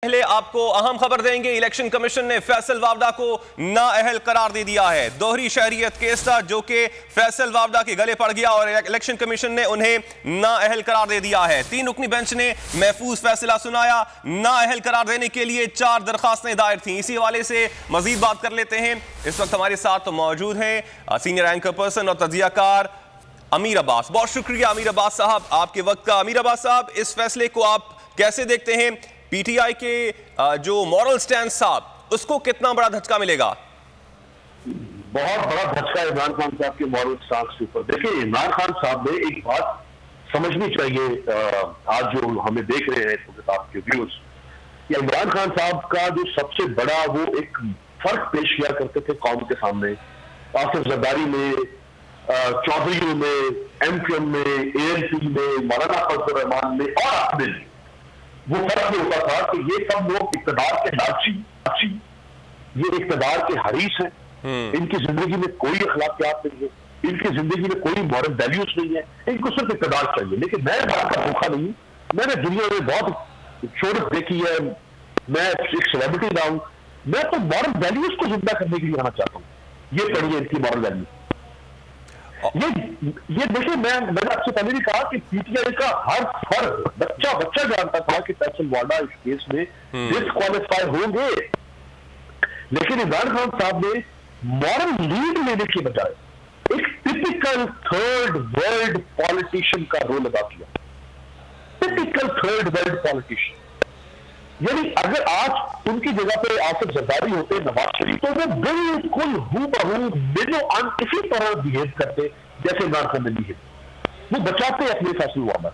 پہلے آپ کو اہم خبر دیں گے۔ الیکشن کمیشن نے فیصل وابڈا کو نااہل قرار دے دیا ہے۔ دوہری شہریت کیس تھا جو کہ فیصل وابڈا کے گلے پڑ گیا اور الیکشن کمیشن نے انہیں نااہل قرار دے دیا ہے۔ 3 رکنی بینچ نے محفوظ فیصلہ سنایا۔ نااہل قرار دینے کے لیے 4 درخواستیں دائر تھیں۔ اسی حوالے سے مزید بات کر لیتے ہیں۔ اس وقت ہمارے ساتھ موجود ہیں سینئر اینکر پرسن اور تجزیہ کار امیر عباس۔ بہت شکریہ امیر عباس صاحب آپ کے وقت کا۔ امیر عباس صاحب، اس فیصلے کو آپ کیسے دیکھتے ہیں؟ پی ٹی آئی کے جو مورل سٹینڈ صاحب، اس کو کتنا بڑا دھچکا ملے گا؟ بہت بڑا دھچکا عمران خان صاحب کے مورل سٹینڈ کے اوپر۔ دیکھیں، عمران خان صاحب نے ایک بات سمجھنی چاہیے، آج جو ہمیں دیکھ رہے ہیں آپ کے ویوز، کہ عمران خان صاحب کا جو سب سے بڑا وہ ایک فرق پیش کیا کرتے تھے قوم کے سامنے، آصف زرداری میں، چودھریوں میں، ایم کیو ایم میں، اے ایل پی میں، مولانا فضل الرحمان میں اور اپنے میں، وہ فرق یہ ہوتا تھا کہ یہ سب لوگ اقتدار کے لالچی، یہ اقتدار کے حریص ہیں، ان کی زندگی میں کوئی اخلاقیات نہیں ہے، ان کی زندگی میں کوئی مورل ویلیوز نہیں ہے، ان کو صرف اقتدار چاہیے۔ لیکن میں بات کا بھوکا نہیں ہوں، میں نے دنیا میں بہت شہرت دیکھی ہے، میں ایک سیلیبریٹی رہا ہوں، میں تو مورل ویلیوز کو زندہ کرنے کے لیے آنا چاہتا ہوں۔ یہ پڑھیے ان کی مورل ویلیوز۔ یہ دیکھیں، میں نے آپ سے پہلے بھی کہا کہ پی ٹی آئی کا ہر فرد بچہ جانتا تھا کہ فیصل وابڈا اس کیس میں ڈسکوالیفائی ہوں گے، لیکن عمران خان صاحب نے مورل لیڈ لینے کے بجائے ایک ٹپیکل تھرڈ ورلڈ پالیٹیشین کا رول ادا کیا۔ ٹپیکل تھرڈ ورلڈ پالیٹیشین، یعنی اگر آج ان کی جگہ پہ آصف زرداری ہوتے، نواز شریف، تو وہ بالکل ہو بہو منو ان اسی طرح بہیو کرتے جیسے عمران خان نے بہیو۔ وہ بچاتے اپنے فیصل وابڈا،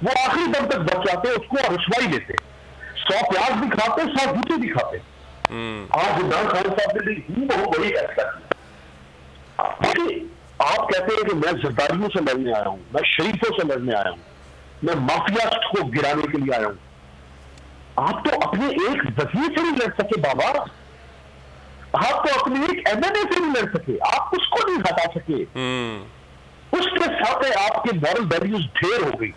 وہ آخری دم تک بچاتے، اس کو رسوائی لیتے، 100 پیاز بھی کھاتے، 100 جوتے بھی کھاتے۔ آج عمران خان صاحب نے بھی ہو بہو وہی فیصلہ کیا۔ دیکھیے، آپ کہتے ہیں کہ میں زرداریوں سے لڑنے آیا ہوں، میں شریفوں سے لڑنے آیا ہوں، میں مافیا کو گرانے کے لیے آیا ہوں۔ آپ تو اپنے ایک وزیر سے نہیں لڑ سکے بابا، آپ تو اپنے ایک ایم این اے سے نہیں لڑ سکے، آپ اس کو نہیں ہٹا سکے۔ اس کے ساتھ آپ کے مورل ویلیوز ڈھیر ہو گئی،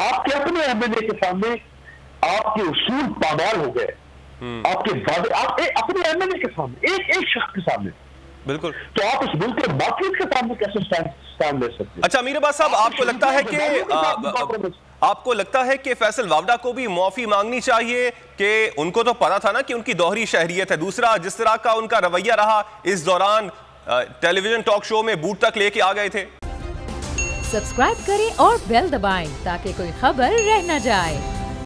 آپ کے اپنے ایم این اے کے سامنے آپ کے اصول پامال ہو گئے، آپ کے وعدے، آپ اپنے ایم این اے کے سامنے، ایک شخص کے سامنے، بالکل، تو آپ اس ملک کے باقی کے سامنے کیسے سٹینڈ لے سکتے؟ اچھا امیر عباس صاحب، آپ کو لگتا ہے کہ فیصل وابڈا کو بھی معافی مانگنی چاہیے؟ کہ ان کو تو پتا تھا نا کہ ان کی دوہری شہریت ہے۔ دوسرا، جس طرح کا ان کا رویہ رہا اس دوران، ٹیلی ویژن ٹاک شو میں بوٹ تک لے کے آ گئے تھے۔ سبسکرائب کریں اور بیل دبائیں تاکہ کوئی خبر رہ نہ جائے۔